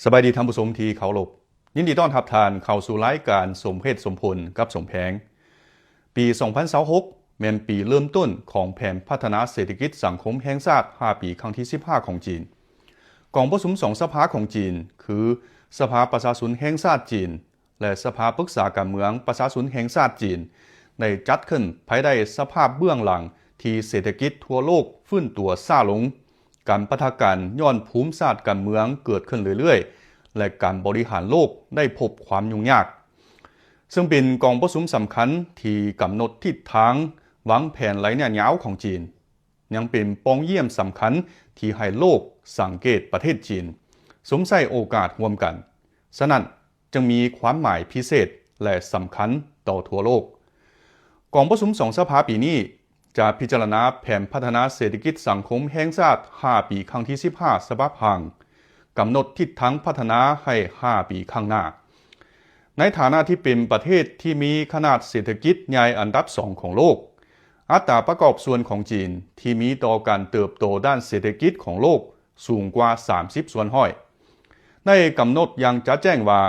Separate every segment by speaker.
Speaker 1: สบายดีท่านผู้ชมที่เคารพยินดีต้อนรับท่านเข้าสู่รายการสมเหตุสมผลกับสมแพงปี 2026 แม่นปีเริ่มต้นของแผนพัฒนาเศรษฐกิจสังคมแห่งชาติ 5 ปีครั้งที่ 15 ของจีนกองประชุม2สภาของจีนคือสภาประชาชนแห่งชาติจีนและสภาปรึกษาการเมืองประชาชนแห่งชาติจีนได้จัดขึ้นภายใต้สภาพเบื้องหลังที่เศรษฐกิจทั่วโลกฟื้นตัวช้าลงการปะทะกันย้อนภูมิศาสตร์การเมืองเกิดขึ้นเรื่อยๆและการบริหารโลกได้พบความยุ่งยากซึ่งเป็นกองประชุมสำคัญที่กำหนดทิศทางวางแผนระยะยาวของจีนยังเป็นปองเยี่ยมสำคัญที่ให้โลกสังเกตประเทศจีนสมใส่โอกาสร่วมกันฉะนั้นจึงมีความหมายพิเศษและสำคัญต่อทั่วโลกกองประชุม2สภาปีนี้จะพิจารณาแผนพัฒนาเศรษฐกิจสังคมแห่งชาติ 5 ปีครั้งที่ 15 ฉบับพังกำหนดทิศทางพัฒนาให้ 5 ปีข้างหน้าในฐานะที่เป็นประเทศที่มีขนาดเศรษฐกิจใหญ่อันดับ 2 ของโลกอัตราประกอบส่วนของจีนที่มีต่อการเติบโตด้านเศรษฐกิจของโลกสูงกว่า 30 ส่วนห้อยได้กำหนดอย่างจะแจ้งว่า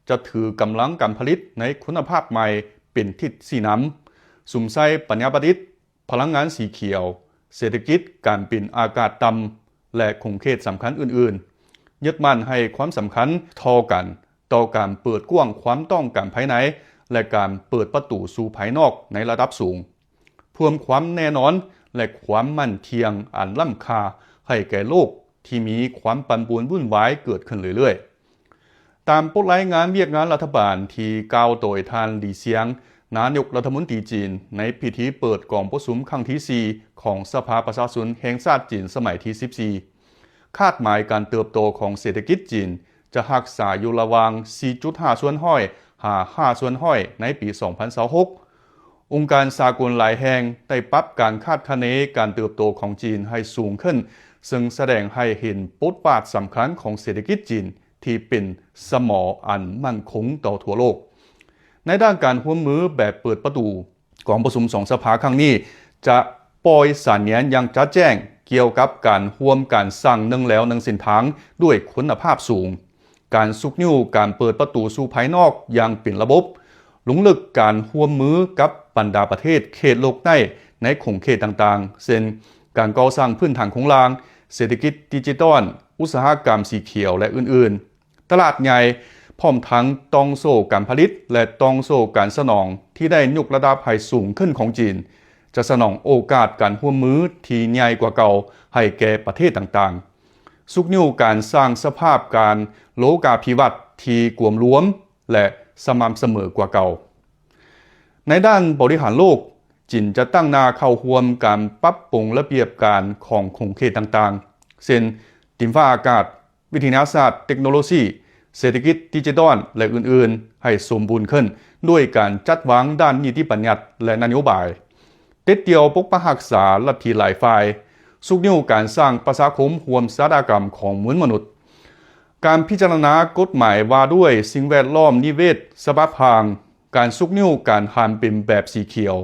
Speaker 1: จะถือกำลังการผลิตในคุณภาพใหม่เป็นทิศสีน้ำสุ่มใส่ปัญญาประดิษฐ์พลังงานสีเขียวเศรษฐกิจการปิ่นอากาศต่ำและคงเขตสำคัญอื่นๆยึดมั่นให้ความสำคัญทอกันต่อการเปิดกว้างความต้องการภายในและการเปิดประตูสู่ภายนอกในระดับสูงเพิ่มความแน่นอนและความมั่นเทียงอันล้ำค่าให้แก่โลกที่มีความปั่นป่วนวุ่นวายเกิดขึ้นเรื่อยๆตามบทรายงานเวียกงานรัฐบาลที่กล่าวโดยท่านหลี่เซียงนายกรัฐมนตรีจีนในพิธีเปิดกองประชุมครั้งที่ 4 ของสภาประชาชนแห่งชาติจีนสมัยที่ 14 คาดหมายการเติบโตของเศรษฐกิจจีนจะรักษาอยู่ระหว่าง 4.5 ส่วนห้อยหา 5 ส่วนห้อยในปี 2026 องค์การสากลหลายแห่งได้ปรับการคาดคะเนการเติบโตของจีนให้สูงขึ้นซึ่งแสดงให้เห็นบทบาทสำคัญของเศรษฐกิจจีนที่เป็นสมออันมั่นคงต่อทั่วโลกในด้านการร่วมมือแบบเปิดประตูกองประชุม2สภาครั้งนี้จะปล่อยสัญญาณอย่างชัดแจ้งเกี่ยวกับการร่วมการสร้างหนึ่งแล้วหนึ่งเส้นทางด้วยคุณภาพสูงการสุกนิ้วการเปิดประตูสู่ภายนอกอย่างเป็นระบบลงลึกการร่วมมือกับบรรดาประเทศเขตโลกในขงเขตต่างๆเช่นการก่อสร้างพื้นฐานของรางเศรษฐกิจดิจิทัลอุตสาหกรรมสีเขียวและอื่นๆตลาดใหญ่พร้อมทั้งต้องโซ่การผลิตและต้องโซ่การสนองที่ได้ยกระดับให้สูงขึ้นของจีนจะสนองโอกาสการร่วมมือที่ใหญ่กว่าเก่าให้แก่ประเทศต่างๆสุกนิ้วการสร้างสภาพการโลกาภิวัตน์ที่กวมรวมและสม่ำเสมอกว่าเก่าในด้านบริหารโลกจีนจะตั้งหน้าเข้าร่วมการปรับปรุงระเบียบการของขงเขตต่างๆเช่นดินฟ้าอากาศวิทยาศาสตร์เทคโนโลยีเศรษฐกิจดิจิทัลและอื่นๆให้สมบูรณ์ขึ้นด้วยการจัดวางด้านนิติบัญญัติและนโยบายเด็ดเดียวปกปักรักษาลัทธิหลายฝ่ายสุกนิ้วการสร้างประชาคมร่วมศาสตรกรรมของมวลมนุษย์การพิจารณากฎหมายว่าด้วยสิ่งแวดล้อมนิเวศสภาพพางการสุกนิ้วการหันเป็นแบบสีเขียว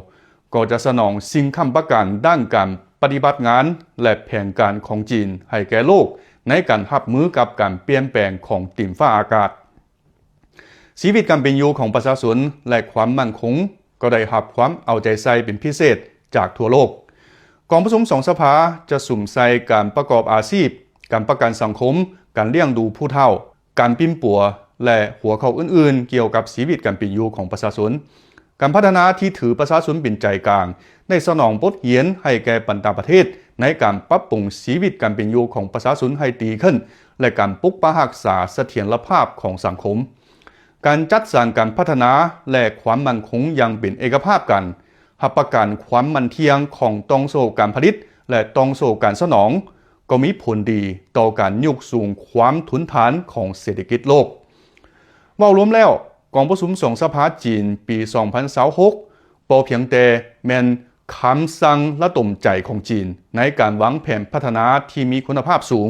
Speaker 1: ก็จะสนองสิ่งค้ำประกันด้านการปฏิบัติงานและแผนการของจีนให้แก่โลกในการรับมือกับการเปลี่ยนแปลงของดินฟ้าอากาศชีวิตการเป็นอยู่ของประชาชนและความมั่นคงก็ได้รับความเอาใจใส่เป็นพิเศษจากทั่วโลกกองประชุม2สภาจะสุ่มใส่การประกอบอาชีพการประกันสังคมการเลี้ยงดูผู้เฒ่าการปิ้มปัวและหัวข้ออื่นๆเกี่ยวกับชีวิตการเป็นอยู่ของประชาชนการพัฒนาที่ถือประชาชนเป็นใจกลางในสนองบทเรียนให้แก่บรรดาประเทศในการปรับปรุงชีวิตการเป็นอยู่ของประชาชนให้ดีขึ้นและการปกปักรักษาเสถียรภาพของสังคมการจัดสรรการพัฒนาและความมั่นคงอย่างเป็นเอกภาพกันรับประกันความมั่นเที่ยงของต้องโซ่การผลิตและต้องโซ่การสนองก็มีผลดีต่อการยกสูงความทุนฐานของเศรษฐกิจโลกว่ารวมแล้วกองประชุม2สภาจีนปี 2026 บ่เพียงแต่แม่นคำสั่งระดมใจของจีนในการวางแผนพัฒนาที่มีคุณภาพสูง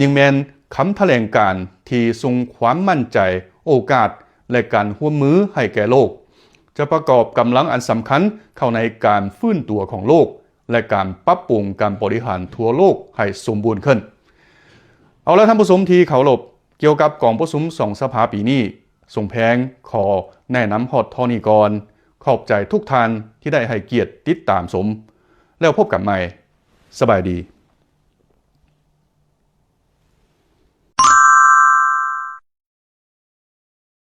Speaker 1: ยังแม่นคำแถลงการณ์ที่ทรงความมั่นใจโอกาสและการร่วมมือให้แก่โลกจะประกอบกำลังอันสำคัญเข้าในการฟื้นตัวของโลกและการปรับปรุงการบริหารทั่วโลกให้สมบูรณ์ขึ้นเอาละท่านผู้ชมที่เคารพ เกี่ยวกับกองประชุม2 สภาปีนี้สมแพงขอแนะนำฮอดทอนี้ก่อนขอบใจทุกท่านที่ได้ให้เกียรติติดตามชมแล้วพบกันใหม่สบายดี